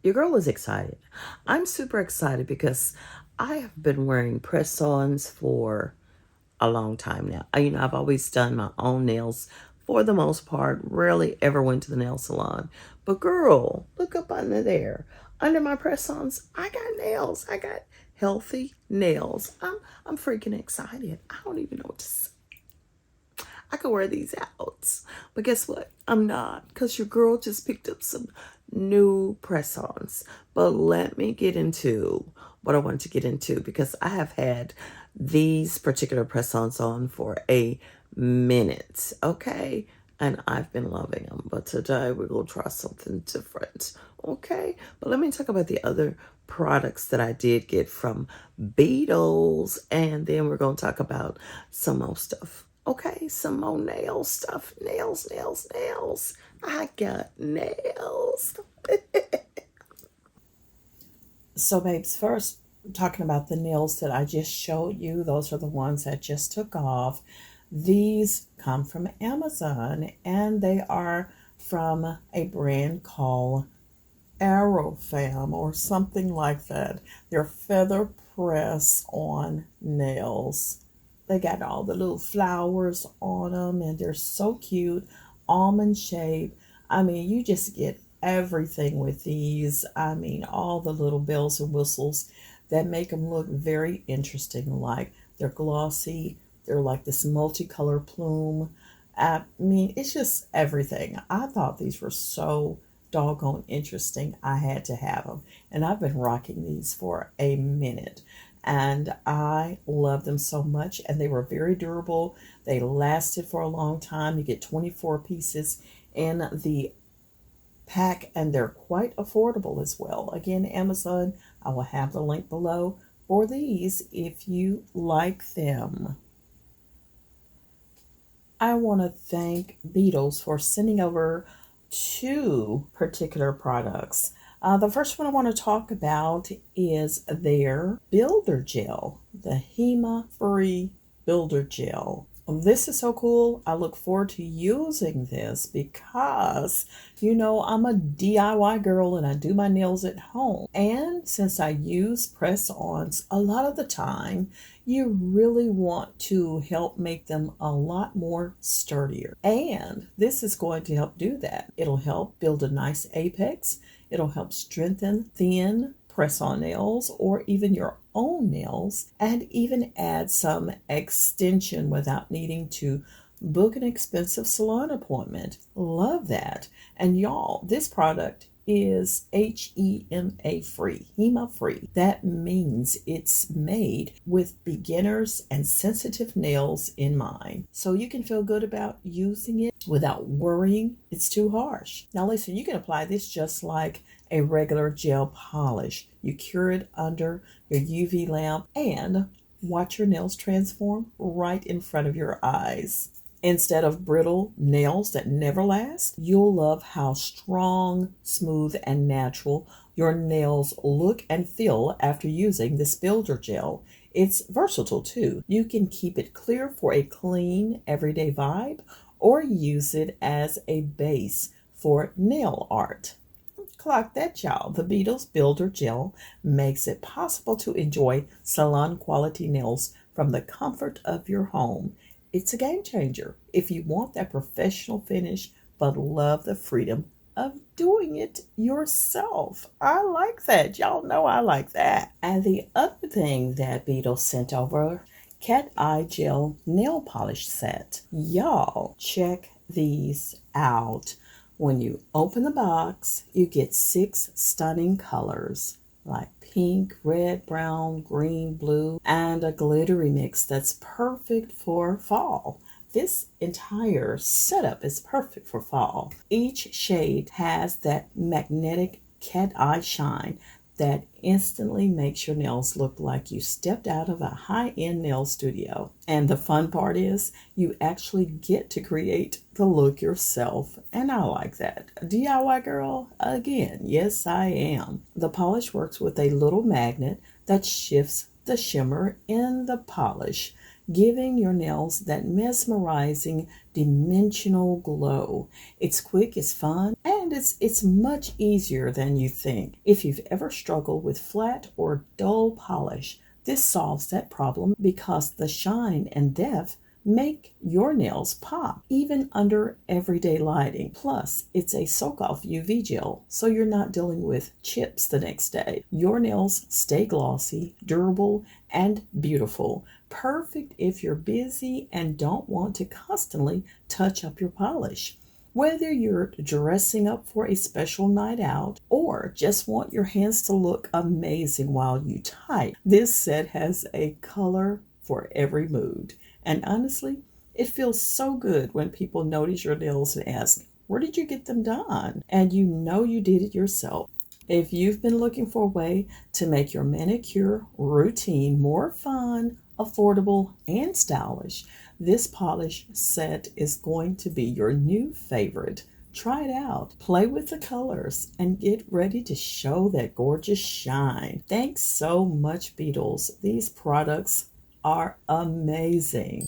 Your girl is excited. I'm super excited because I have been wearing press-ons for a long time now. I've always done my own nails for the most part, rarely ever went to the nail salon. But girl, look up under there. Under my press-ons, I got nails. I got healthy nails. I'm freaking excited. I don't even know what to say. I could wear these out. But guess what? I'm not, because your girl just picked up some new press-ons. But let me get into what I wanted to get into, because I have had these particular press-ons on for a minute, okay? And I've been loving them. But today we're going to try something different, okay? But let me talk about the other products that I did get from Beetles, and then we're going to talk about some more stuff. Okay, some more nail stuff. Nails, nails, nails. I got nails. So, babes, first, talking about the nails that I just showed you, those are the ones that just took off. These come from Amazon, and they are from a brand called Aerofam or something like that. They're feather press on nails. They got all the little flowers on them, and they're so cute, almond shape. I mean, you just get everything with these. I mean, all the little bells and whistles that make them look very interesting. Like they're glossy, they're like this multicolor plume. I mean, it's just everything. I thought these were so doggone interesting. I had to have them, and I've been rocking these for a minute, and I love them so much. And they were very durable. They lasted for a long time. You get 24 pieces in the pack, and they're quite affordable as well. Again, Amazon, I will have the link below for these if you like them. I want to thank Beetles for sending over two particular products. The first one I want to talk about is their builder gel, the HEMA-free builder gel. This is so cool. I look forward to using this because, I'm a DIY girl and I do my nails at home. And since I use press-ons a lot of the time, you really want to help make them a lot more sturdier. And this is going to help do that. It'll help build a nice apex. It'll help strengthen thin press-on nails or even your own nails, and even add some extension without needing to book an expensive salon appointment. Love that. And y'all, this product is HEMA free, HEMA free. That means it's made with beginners and sensitive nails in mind. So you can feel good about using it without worrying it's too harsh. Now listen, you can apply this just like a regular gel polish. You cure it under your UV lamp and watch your nails transform right in front of your eyes. Instead of brittle nails that never last, you'll love how strong, smooth, and natural your nails look and feel after using this builder gel. It's versatile too. You can keep it clear for a clean, everyday vibe, or use it as a base for nail art. Clock that, y'all. The Beetles Builder Gel makes it possible to enjoy salon quality nails from the comfort of your home. It's a game changer if you want that professional finish but love the freedom of doing it yourself. I like that. Y'all know I like that. And the other thing that Beetles sent over, Cat Eye Gel Nail Polish Set. Y'all, check these out. When you open the box, you get 6 stunning colors like pink, red, brown, green, blue, and a glittery mix that's perfect for fall. This entire setup is perfect for fall. Each shade has that magnetic cat eye shine that instantly makes your nails look like you stepped out of a high-end nail studio. And the fun part is you actually get to create the look yourself, and I like that. DIY girl, again, yes I am. The polish works with a little magnet that shifts the shimmer in the polish, giving your nails that mesmerizing dimensional glow. It's quick, it's fun, and And it's much easier than you think. If you've ever struggled with flat or dull polish, this solves that problem because the shine and depth make your nails pop, even under everyday lighting. Plus, it's a soak-off UV gel, so you're not dealing with chips the next day. Your nails stay glossy, durable, and beautiful. Perfect if you're busy and don't want to constantly touch up your polish. Whether you're dressing up for a special night out or just want your hands to look amazing while you type, this set has a color for every mood. And honestly, it feels so good when people notice your nails and ask, "Where did you get them done?" And you know you did it yourself. If you've been looking for a way to make your manicure routine more fun, affordable, and stylish, this polish set is going to be your new favorite. Try it out, play with the colors, and get ready to show that gorgeous shine. Thanks so much, Beetles. These products are amazing.